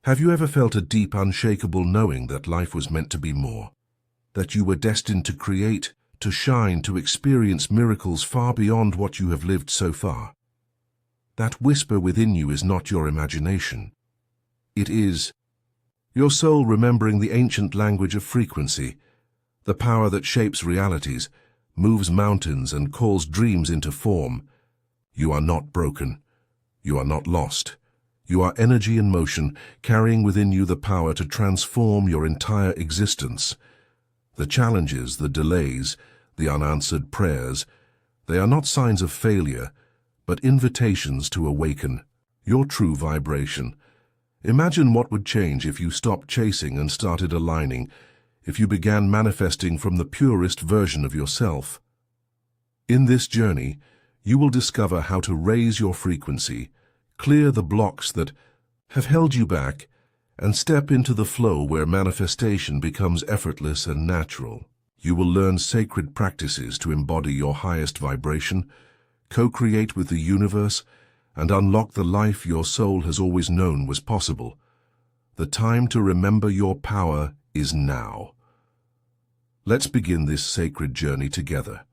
Have you ever felt a deep, unshakable knowing that life was meant to be more? That you were destined to create, to shine, to experience miracles far beyond what you have lived so far? That whisper within you is not your imagination. It is your soul remembering the ancient language of frequency, the power that shapes realities, moves mountains, and calls dreams into form. You are not broken. You are not lost. You are energy in motion, carrying within you the power to transform your entire existence. The challenges, the delays, the unanswered prayers, they are not signs of failure, but invitations to awaken your true vibration. Imagine what would change if you stopped chasing and started aligning, if you began manifesting from the purest version of yourself. In this journey, you will discover how to raise your frequency, clear the blocks that have held you back, and step into the flow where manifestation becomes effortless and natural. You will learn sacred practices to embody your highest vibration, co-create with the universe, and unlock the life your soul has always known was possible. The time to remember your power is now. Let's begin this sacred journey together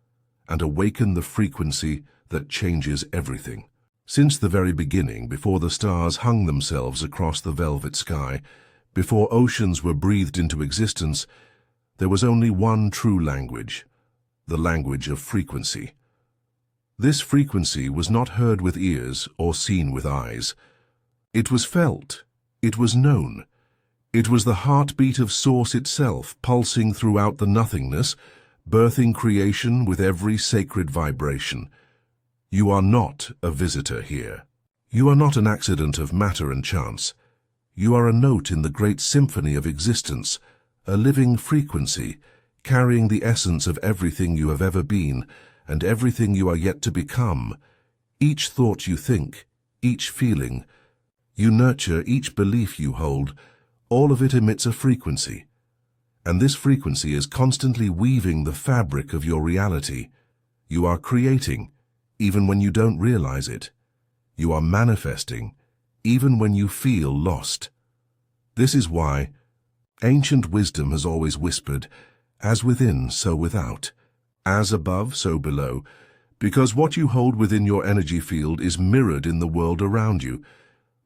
and awaken the frequency that changes everything. Since the very beginning, before the stars hung themselves across the velvet sky, before oceans were breathed into existence, there was only one true language, the language of frequency. This frequency was not heard with ears or seen with eyes. It was felt, it was known. It was the heartbeat of Source itself, pulsing throughout the nothingness, birthing creation with every sacred vibration. You are not a visitor here. You are not an accident of matter and chance. You are a note in the great symphony of existence, a living frequency, carrying the essence of everything you have ever been and everything you are yet to become. Each thought you think, each feeling you nurture, each belief you hold, all of it emits a frequency. And this frequency is constantly weaving the fabric of your reality. You are creating, even when you don't realize it. You are manifesting, even when you feel lost. This is why ancient wisdom has always whispered, as within, so without, as above, so below, because what you hold within your energy field is mirrored in the world around you.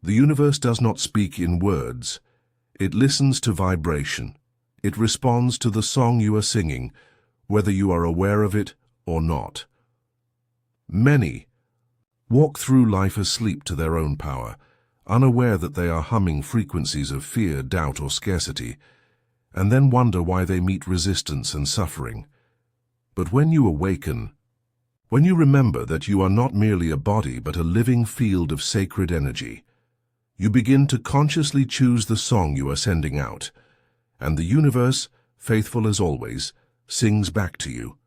The universe does not speak in words. It listens to vibration. It responds to the song you are singing, whether you are aware of it or not. Many walk through life asleep to their own power, unaware that they are humming frequencies of fear, doubt, or scarcity, and then wonder why they meet resistance and suffering. But when you awaken, when you remember that you are not merely a body but a living field of sacred energy, you begin to consciously choose the song you are sending out, and the universe, faithful as always, sings back to you.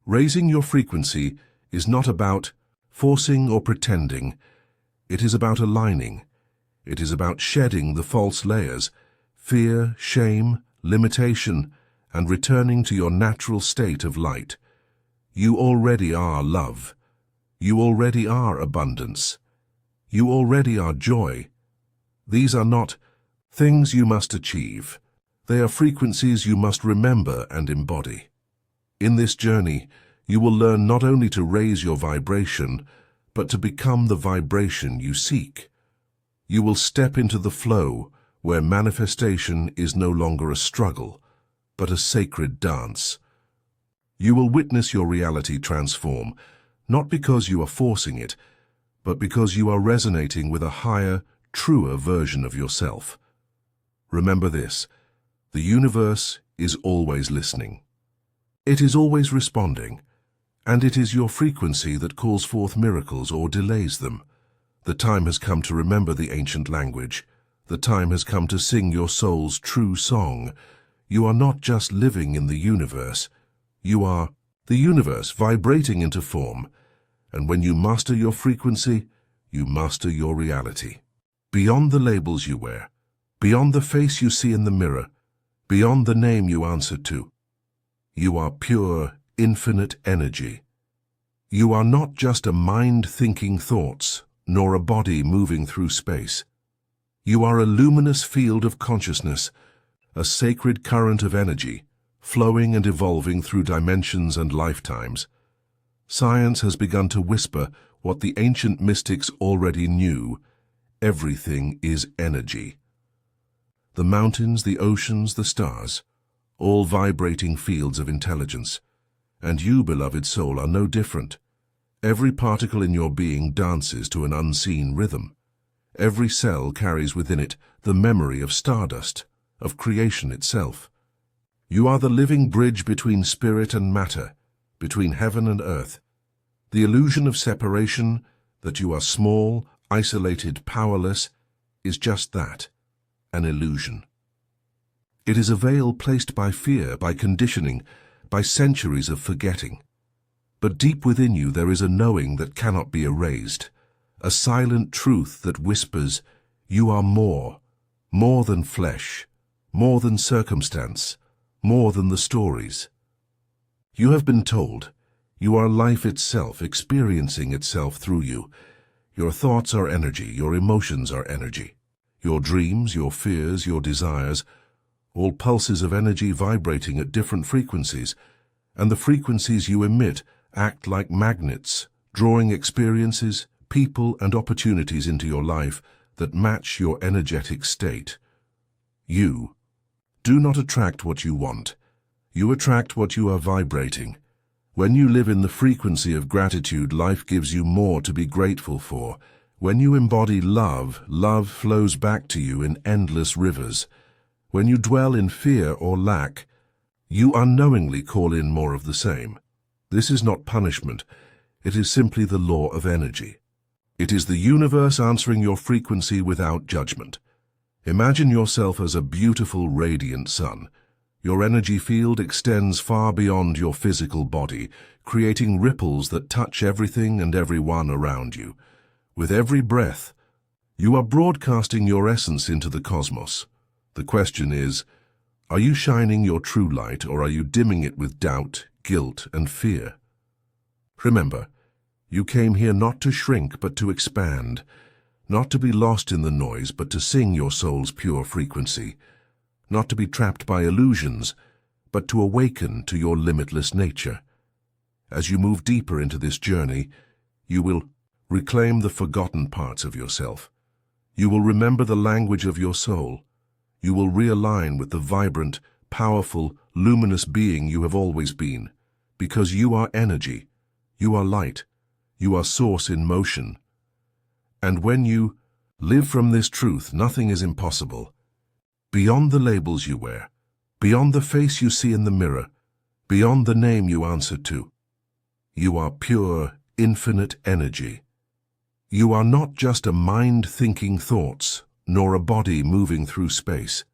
Raising your frequency is not about forcing or pretending. It is about aligning. It is about shedding the false layers, fear, shame, limitation, and returning to your natural state of light. You already are love. You already are abundance. You already are joy. These are not things you must achieve. They are frequencies you must remember and embody. In this journey, you will learn not only to raise your vibration, but to become the vibration you seek. You will step into the flow where manifestation is no longer a struggle, but a sacred dance. You will witness your reality transform, not because you are forcing it, but because you are resonating with a higher, truer version of yourself. Remember this, the universe is always listening. It is always responding, and it is your frequency that calls forth miracles or delays them. The time has come to remember the ancient language. The time has come to sing your soul's true song. You are not just living in the universe. You are the universe vibrating into form. And when you master your frequency, you master your reality. Beyond the labels you wear, beyond the face you see in the mirror, beyond the name you answer to, you are pure, infinite energy. You are not just a mind thinking thoughts, nor a body moving through space. You are a luminous field of consciousness, a sacred current of energy, flowing and evolving through dimensions and lifetimes. Science has begun to whisper what the ancient mystics already knew: everything is energy. The mountains, the oceans, the stars, all vibrating fields of intelligence. And you, beloved soul, are no different. Every particle in your being dances to an unseen rhythm. Every cell carries within it the memory of stardust, of creation itself. You are the living bridge between spirit and matter, between heaven and earth. The illusion of separation, that you are small, isolated, powerless, is just that, an illusion. It is a veil placed by fear, by conditioning, by centuries of forgetting. But deep within you there is a knowing that cannot be erased, a silent truth that whispers, you are more than flesh, more than circumstance, more than the stories. You have been told, you are life itself, experiencing itself through you. Your thoughts are energy, your emotions are energy. Your dreams, your fears, your desires, all pulses of energy vibrating at different frequencies, and the frequencies you emit act like magnets, drawing experiences, people, and opportunities into your life that match your energetic state. You do not attract what you want. You attract what you are vibrating. When you live in the frequency of gratitude, life gives you more to be grateful for. When you embody love, love flows back to you in endless rivers. When you dwell in fear or lack, you unknowingly call in more of the same. This is not punishment. It is simply the law of energy. It is the universe answering your frequency without judgment. Imagine yourself as a beautiful, radiant sun. Your energy field extends far beyond your physical body, creating ripples that touch everything and everyone around you. With every breath, you are broadcasting your essence into the cosmos. The question is, are you shining your true light, or are you dimming it with doubt, guilt, and fear? Remember, you came here not to shrink but to expand, not to be lost in the noise but to sing your soul's pure frequency, not to be trapped by illusions but to awaken to your limitless nature. As you move deeper into this journey, you will reclaim the forgotten parts of yourself. You will remember the language of your soul. You will realign with the vibrant, powerful, luminous being you have always been, because you are energy, you are light, you are source in motion. And when you live from this truth, nothing is impossible. Beyond the labels you wear, beyond the face you see in the mirror, beyond the name you answer to, you are pure, infinite energy. You are not just a mind thinking thoughts, nor a body moving through space.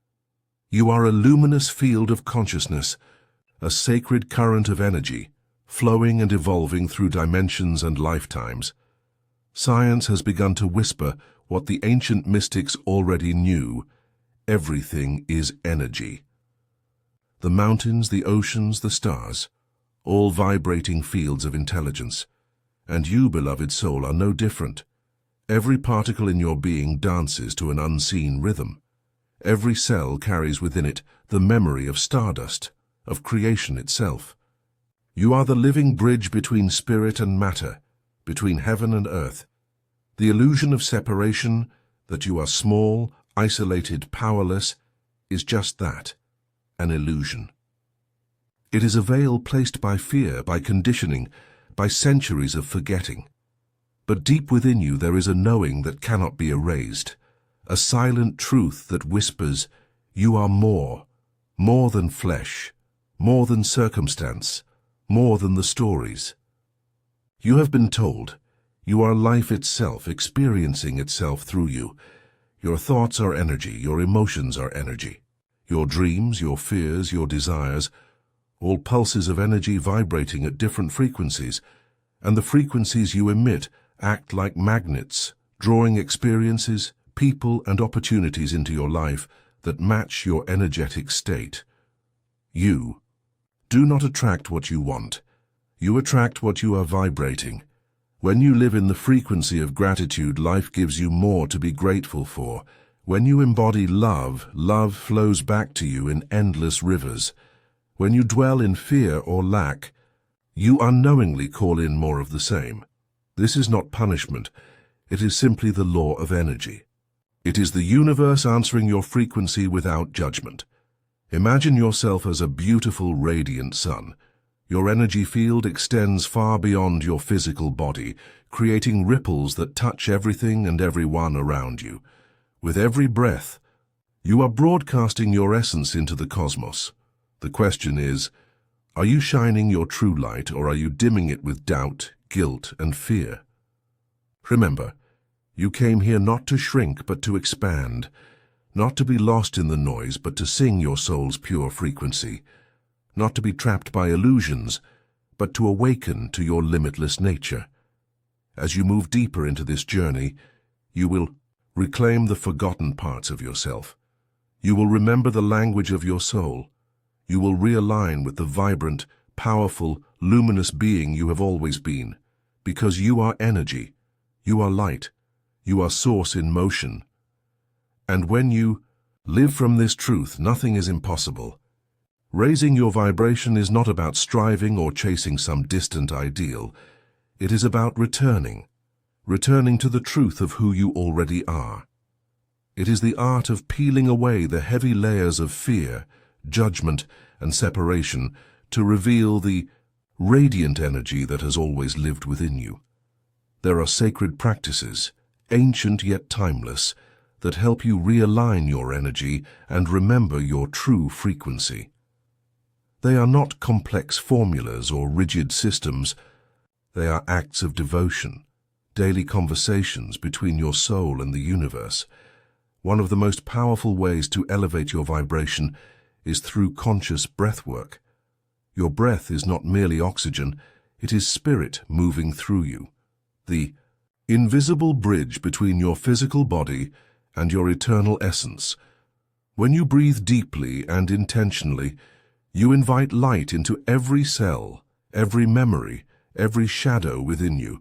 You are a luminous field of consciousness, a sacred current of energy, flowing and evolving through dimensions and lifetimes. Science has begun to whisper what the ancient mystics already knew: everything is energy. The mountains, the oceans, the stars, all vibrating fields of intelligence. And you, beloved soul, are no different. Every particle in your being dances to an unseen rhythm. Every cell carries within it the memory of stardust, of creation itself. You are the living bridge between spirit and matter, between heaven and earth. The illusion of separation, that you are small, isolated, powerless, is just that, an illusion. It is a veil placed by fear, by conditioning, by centuries of forgetting. But deep within you there is a knowing that cannot be erased, a silent truth that whispers, you are more than flesh, more than circumstance, more than the stories. You have been told, you are life itself, experiencing itself through you. Your thoughts are energy, your emotions are energy. Your dreams, your fears, your desires, all pulses of energy vibrating at different frequencies, and the frequencies you emit act like magnets, drawing experiences, people, and opportunities into your life that match your energetic state. You do not attract what you want. You attract what you are vibrating. When you live in the frequency of gratitude, life gives you more to be grateful for. When you embody love, love flows back to you in endless rivers. When you dwell in fear or lack, you unknowingly call in more of the same. This is not punishment. It is simply the law of energy. It is the universe answering your frequency without judgment. Imagine yourself as a beautiful, radiant sun. Your energy field extends far beyond your physical body, creating ripples that touch everything and everyone around you. With every breath, you are broadcasting your essence into the cosmos. The question is, are you shining your true light, or are you dimming it with doubt, guilt, and fear? Remember, you came here not to shrink but to expand, not to be lost in the noise but to sing your soul's pure frequency, not to be trapped by illusions but to awaken to your limitless nature. As you move deeper into this journey, you will reclaim the forgotten parts of yourself. You will remember the language of your soul. You will realign with the vibrant, powerful, luminous being you have always been, because you are energy, you are light, you are source in motion. And when you live from this truth, nothing is impossible. Raising your vibration is not about striving or chasing some distant ideal. It is about returning to the truth of who you already are. It is the art of peeling away the heavy layers of fear, judgment, and separation to reveal the radiant energy that has always lived within you. There are sacred practices, ancient yet timeless, that help you realign your energy and remember your true frequency. They are not complex formulas or rigid systems. They are acts of devotion, daily conversations between your soul and the universe. One of the most powerful ways to elevate your vibration is through conscious breath work. Your breath is not merely oxygen, it is spirit moving through you, the invisible bridge between your physical body and your eternal essence. When you breathe deeply and intentionally, you invite light into every cell, every memory, every shadow within you.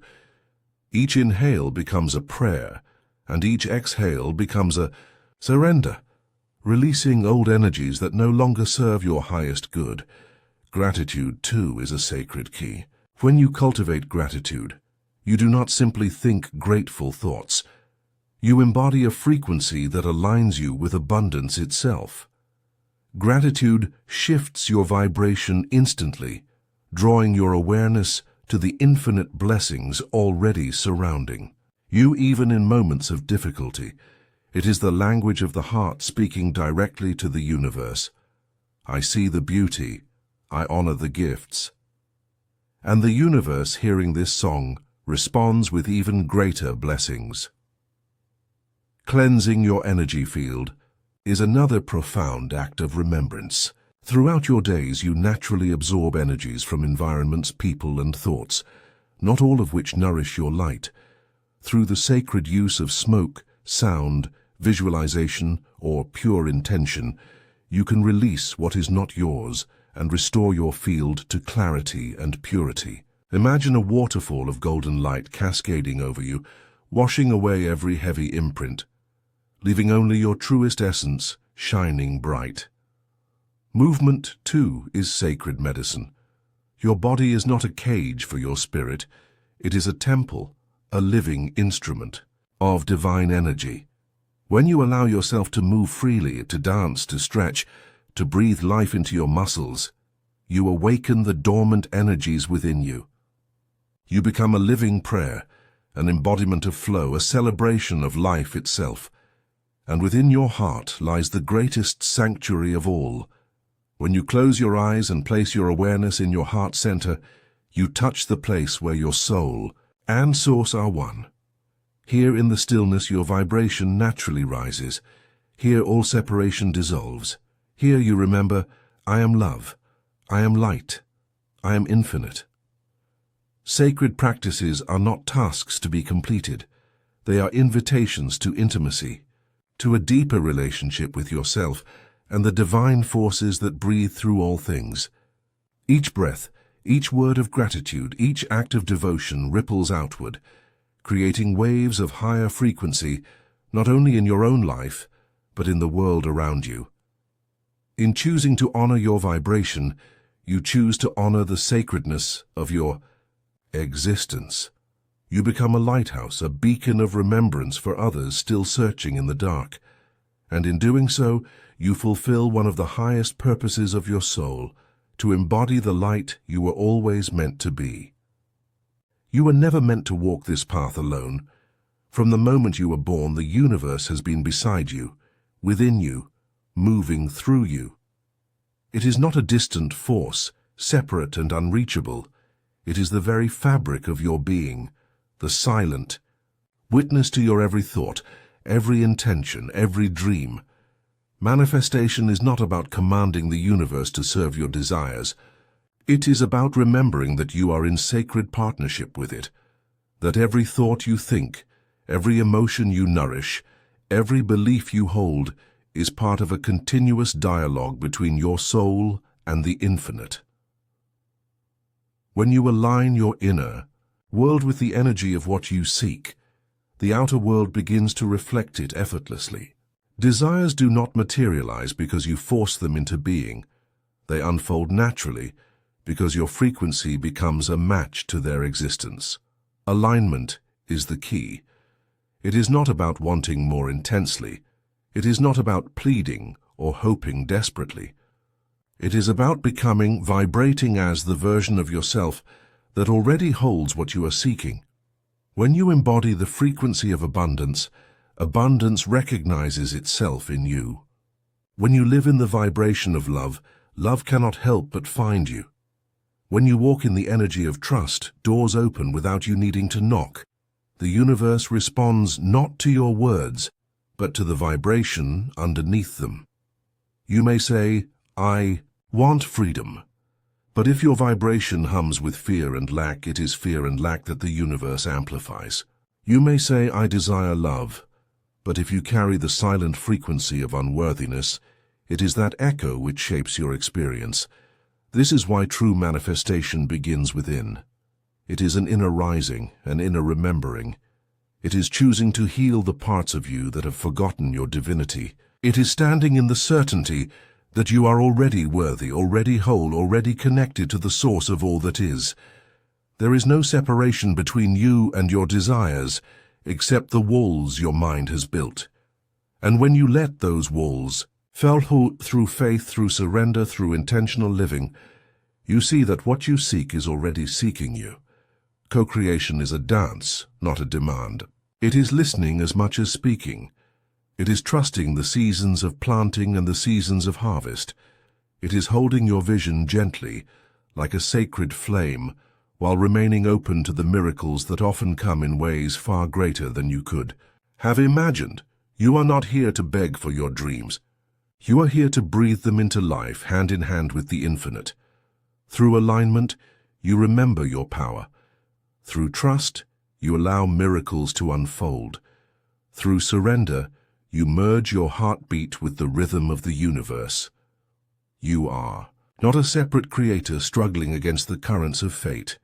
Each inhale becomes a prayer, and each exhale becomes a surrender, releasing old energies that no longer serve your highest good. Gratitude, too, is a sacred key. When you cultivate gratitude, you do not simply think grateful thoughts. You embody a frequency that aligns you with abundance itself. Gratitude shifts your vibration instantly, drawing your awareness to the infinite blessings already surrounding you, even in moments of difficulty. It is the language of the heart speaking directly to the universe. I see the beauty, I honor the gifts. And the universe, hearing this song, responds with even greater blessings. Cleansing your energy field is another profound act of remembrance. Throughout your days, you naturally absorb energies from environments, people, and thoughts, not all of which nourish your light. Through the sacred use of smoke, sound, visualization, or pure intention, you can release what is not yours and restore your field to clarity and purity. Imagine a waterfall of golden light cascading over you, washing away every heavy imprint, leaving only your truest essence shining bright. Movement, too, is sacred medicine. Your body is not a cage for your spirit. It is a temple, a living instrument of divine energy. When you allow yourself to move freely, to dance, to stretch, to breathe life into your muscles, you awaken the dormant energies within you. You become a living prayer, an embodiment of flow, a celebration of life itself. And within your heart lies the greatest sanctuary of all. When you close your eyes and place your awareness in your heart center, you touch the place where your soul and source are one. Here in the stillness your vibration naturally rises. Here all separation dissolves. Here you remember, I am love, I am light, I am infinite. Sacred practices are not tasks to be completed. They are invitations to intimacy, to a deeper relationship with yourself and the divine forces that breathe through all things. Each breath, each word of gratitude, each act of devotion ripples outward, creating waves of higher frequency, not only in your own life, but in the world around you. In choosing to honor your vibration, you choose to honor the sacredness of your existence. You become a lighthouse, a beacon of remembrance for others still searching in the dark. And in doing so, you fulfill one of the highest purposes of your soul, to embody the light you were always meant to be. You were never meant to walk this path alone. From the moment you were born, the universe has been beside you, within you, moving through you. It is not a distant force, separate and unreachable. It is the very fabric of your being, the silent witness to your every thought, every intention, every dream. Manifestation is not about commanding the universe to serve your desires. It is about remembering that you are in sacred partnership with it, that every thought you think, every emotion you nourish, every belief you hold is part of a continuous dialogue between your soul and the infinite. When you align your inner world with the energy of what you seek, the outer world begins to reflect it effortlessly. Desires do not materialize because you force them into being. They unfold naturally because your frequency becomes a match to their existence. Alignment is the key. It is not about wanting more intensely. It is not about pleading or hoping desperately. It is about becoming, vibrating as the version of yourself that already holds what you are seeking. When you embody the frequency of abundance, abundance recognizes itself in you. When you live in the vibration of love, love cannot help but find you. When you walk in the energy of trust, doors open without you needing to knock. The universe responds not to your words, but to the vibration underneath them. You may say, "I want freedom." But if your vibration hums with fear and lack, it is fear and lack that the universe amplifies. You may say, "I desire love." But if you carry the silent frequency of unworthiness, it is that echo which shapes your experience. This is why true manifestation begins within. It is an inner rising, an inner remembering. It is choosing to heal the parts of you that have forgotten your divinity. It is standing in the certainty that you are already worthy, already whole, already connected to the source of all that is. There is no separation between you and your desires, except the walls your mind has built. And when you let those walls fall through faith, through surrender, through intentional living, you see that what you seek is already seeking you. Co-creation is a dance, not a demand. It is listening as much as speaking. It is trusting the seasons of planting and the seasons of harvest. It is holding your vision gently, like a sacred flame, while remaining open to the miracles that often come in ways far greater than you could have imagined. You are not here to beg for your dreams. You are here to breathe them into life, hand in hand with the infinite. Through alignment, you remember your power. Through trust, you allow miracles to unfold. Through surrender, you merge your heartbeat with the rhythm of the universe. You are not a separate creator struggling against the currents of fate.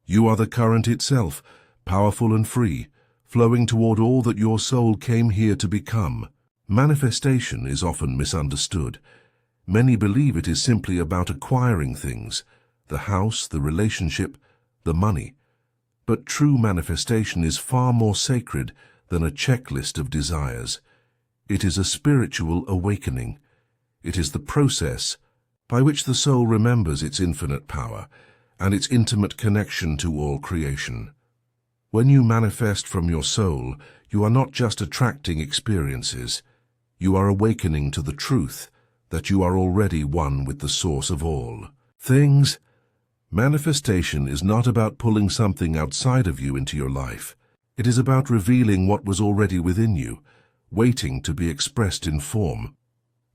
You are the current itself, powerful and free, flowing toward all that your soul came here to become. Manifestation is often misunderstood. Many believe it is simply about acquiring things, the house, the relationship, the money. But true manifestation is far more sacred than a checklist of desires. It is a spiritual awakening. It is the process by which the soul remembers its infinite power and its intimate connection to all creation. When you manifest from your soul, you are not just attracting experiences. You are awakening to the truth that you are already one with the source of all things. Manifestation is not about pulling something outside of you into your life. It is about revealing what was already within you, waiting to be expressed in form.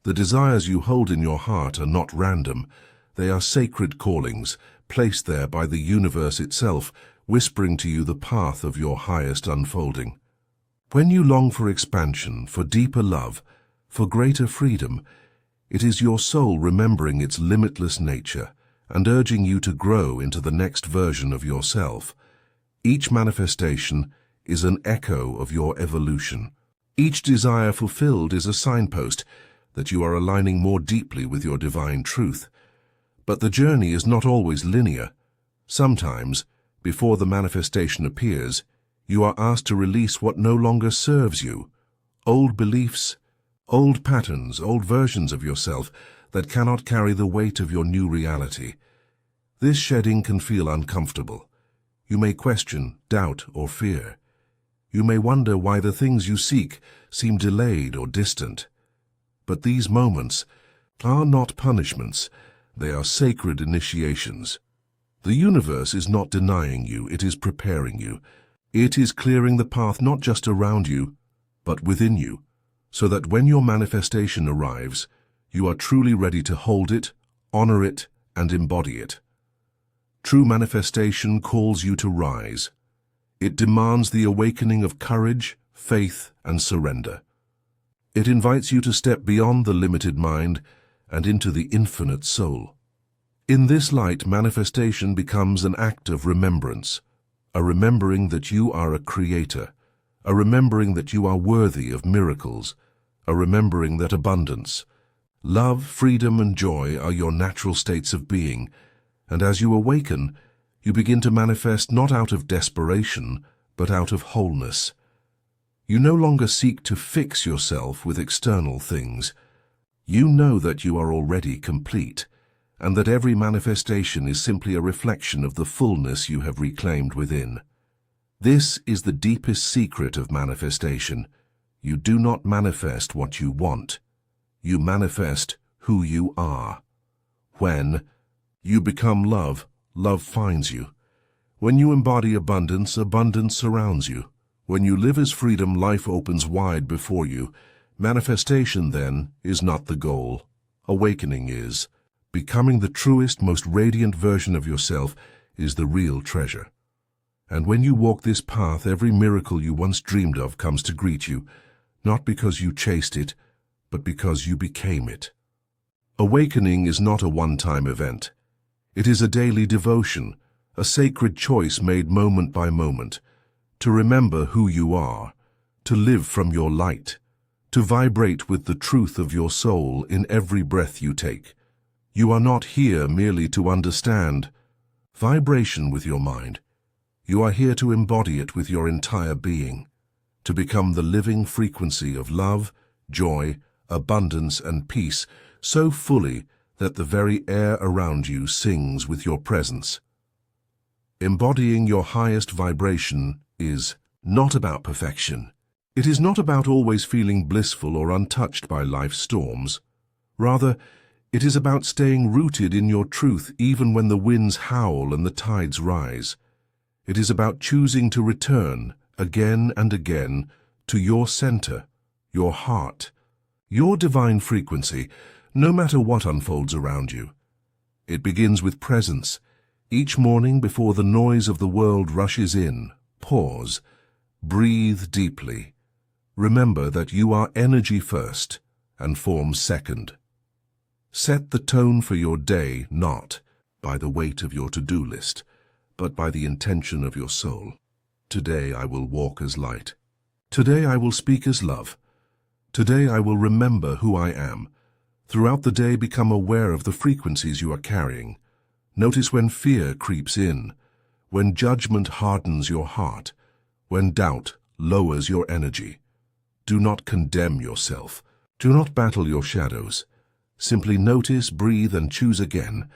The desires you hold in your heart are not random. They are sacred callings, placed there by the universe itself, whispering to you the path of your highest unfolding. When you long for expansion, for deeper love, for greater freedom, it is your soul remembering its limitless nature and urging you to grow into the next version of yourself. Each manifestation is an echo of your evolution. Each desire fulfilled is a signpost that you are aligning more deeply with your divine truth. But the journey is not always linear. Sometimes, before the manifestation appears, you are asked to release what no longer serves you. Old beliefs, old patterns, old versions of yourself that cannot carry the weight of your new reality. This shedding can feel uncomfortable. You may question, doubt, or fear. You may wonder why the things you seek seem delayed or distant. But these moments are not punishments. They are sacred initiations. The universe is not denying you, it is preparing you. It is clearing the path not just around you, but within you, so that when your manifestation arrives, you are truly ready to hold it, honor it, and embody it. True manifestation calls you to rise. It demands the awakening of courage, faith, and surrender. It invites you to step beyond the limited mind and into the infinite soul. In this light, manifestation becomes an act of remembrance, a remembering that you are a creator, a remembering that you are worthy of miracles, a remembering that abundance, love, freedom, and joy are your natural states of being, and as you awaken, you begin to manifest not out of desperation, but out of wholeness. You no longer seek to fix yourself with external things. You know that you are already complete, and that every manifestation is simply a reflection of the fullness you have reclaimed within. This is the deepest secret of manifestation. You do not manifest what you want. You manifest who you are. When you become love, love finds you. When you embody abundance, abundance surrounds you. When you live as freedom, life opens wide before you. Manifestation, then, is not the goal. Awakening is. Becoming the truest, most radiant version of yourself is the real treasure. And when you walk this path, every miracle you once dreamed of comes to greet you, not because you chased it, but because you became it. Awakening is not a one-time event. It is a daily devotion, a sacred choice made moment by moment, to remember who you are, to live from your light, to vibrate with the truth of your soul in every breath you take. You are not here merely to understand vibration with your mind. You are here to embody it with your entire being, to become the living frequency of love, joy, abundance, and peace so fully that the very air around you sings with your presence. Embodying your highest vibration is not about perfection. It is not about always feeling blissful or untouched by life's storms. Rather, it is about staying rooted in your truth even when the winds howl and the tides rise. It is about choosing to return, again and again, to your center, your heart, your divine frequency, no matter what unfolds around you. It begins with presence. Each morning before the noise of the world rushes in, pause, breathe deeply. Remember that you are energy first and form second. Set the tone for your day not by the weight of your to-do list, but by the intention of your soul. Today I will walk as light. Today I will speak as love. Today I will remember who I am. Throughout the day, become aware of the frequencies you are carrying. Notice when fear creeps in, when judgment hardens your heart, when doubt lowers your energy. Do not condemn yourself. Do not battle your shadows. Simply notice, breathe, and choose again.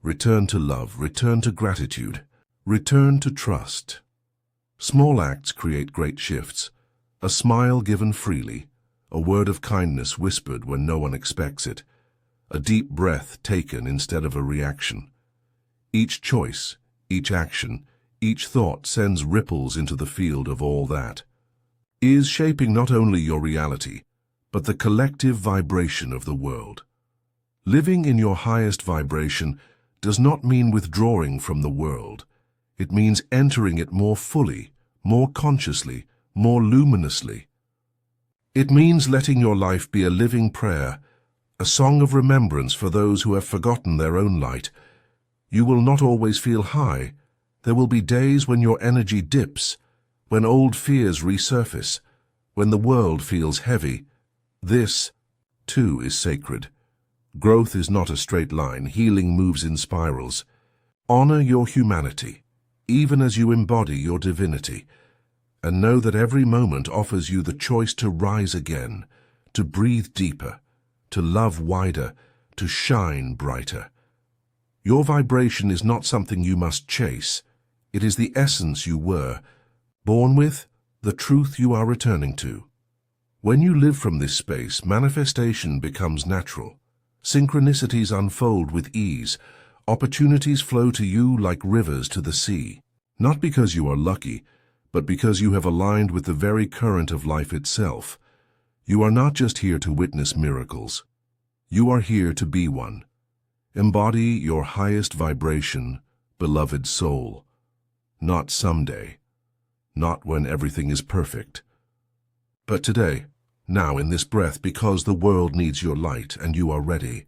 Return to love, return to gratitude, return to trust. Small acts create great shifts. A smile given freely, a word of kindness whispered when no one expects it, a deep breath taken instead of a reaction. Each choice, each action, each thought sends ripples into the field of all that is shaping not only your reality, but the collective vibration of the world. Living in your highest vibration does not mean withdrawing from the world. It means entering it more fully, more consciously, more luminously. It means letting your life be a living prayer, a song of remembrance for those who have forgotten their own light. You will not always feel high. There will be days when your energy dips, when old fears resurface. When the world feels heavy, this, too, is sacred. Growth is not a straight line. Healing moves in spirals. Honor your humanity, even as you embody your divinity, and know that every moment offers you the choice to rise again, to breathe deeper, to love wider, to shine brighter. Your vibration is not something you must chase. It is the essence you were, born with, the truth you are returning to. When you live from this space, manifestation becomes natural. Synchronicities unfold with ease. Opportunities flow to you like rivers to the sea. Not because you are lucky, but because you have aligned with the very current of life itself. You are not just here to witness miracles. You are here to be one. Embody your highest vibration, beloved soul. Not someday, not when everything is perfect, but today, now in this breath, because the world needs your light and you are ready.